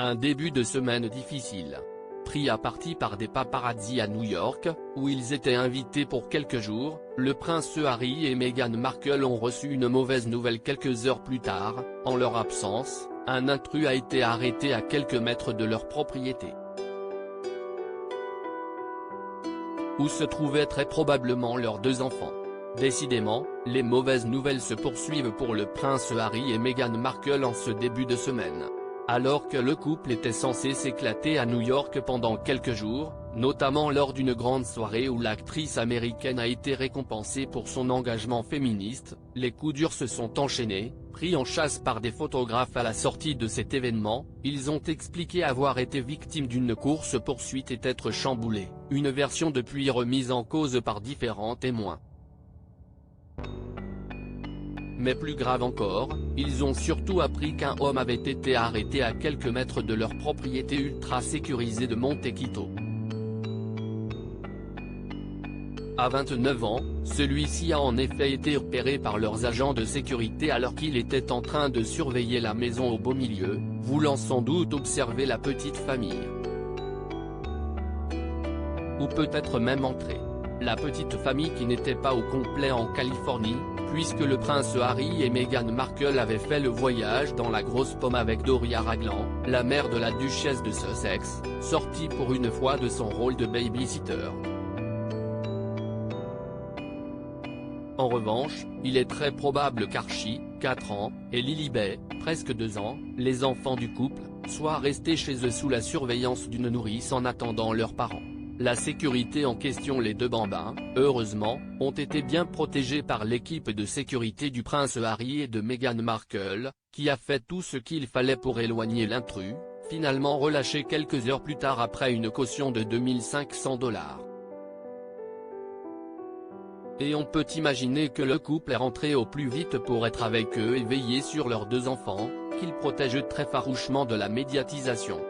Un début de semaine difficile. Pris à partie par des paparazzi à New York, où ils étaient invités pour quelques jours, le prince Harry et Meghan Markle ont reçu une mauvaise nouvelle quelques heures plus tard. En leur absence, un intrus a été arrêté à quelques mètres de leur propriété, où se trouvaient très probablement leurs 2 enfants. Décidément, les mauvaises nouvelles se poursuivent pour le prince Harry et Meghan Markle en ce début de semaine. Alors que le couple était censé s'éclater à New York pendant quelques jours, notamment lors d'une grande soirée où l'actrice américaine a été récompensée pour son engagement féministe, les coups durs se sont enchaînés. Pris en chasse par des photographes à la sortie de cet événement, ils ont expliqué avoir été victimes d'une course-poursuite et être chamboulés, une version depuis remise en cause par différents témoins. Mais plus grave encore, ils ont surtout appris qu'un homme avait été arrêté à quelques mètres de leur propriété ultra sécurisée de Montecito. À 29 ans, celui-ci a en effet été repéré par leurs agents de sécurité alors qu'il était en train de surveiller la maison au beau milieu, voulant sans doute observer la petite famille. Ou peut-être même entrer. La petite famille qui n'était pas au complet en Californie, puisque le prince Harry et Meghan Markle avaient fait le voyage dans la grosse pomme avec Doria Ragland, la mère de la duchesse de Sussex, sortie pour une fois de son rôle de baby-sitter. En revanche, il est très probable qu'Archie, 4 ans, et Lilibet, presque 2 ans, les enfants du couple, soient restés chez eux sous la surveillance d'une nourrice en attendant leurs parents. La sécurité en question, les 2 bambins, heureusement, ont été bien protégés par l'équipe de sécurité du prince Harry et de Meghan Markle, qui a fait tout ce qu'il fallait pour éloigner l'intrus, finalement relâché quelques heures plus tard après une caution de $2500. Et on peut imaginer que le couple est rentré au plus vite pour être avec eux et veiller sur leurs 2 enfants, qu'ils protègent très farouchement de la médiatisation.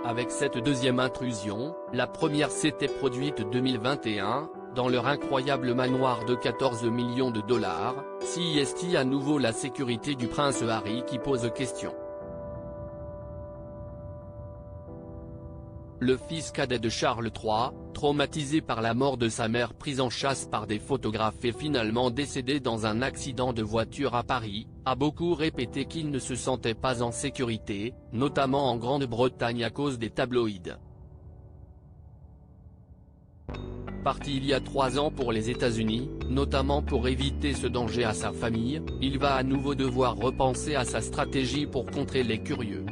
Avec cette deuxième intrusion, la première s'était produite 2021, dans leur incroyable manoir de 14 millions de dollars, c'est à nouveau la sécurité du prince Harry qui pose question. Le fils cadet de Charles III, traumatisé par la mort de sa mère prise en chasse par des photographes et finalement décédé dans un accident de voiture à Paris, a beaucoup répété qu'il ne se sentait pas en sécurité, notamment en Grande-Bretagne à cause des tabloïds. Parti il y a 3 ans pour les États-Unis, notamment pour éviter ce danger à sa famille, il va à nouveau devoir repenser à sa stratégie pour contrer les curieux.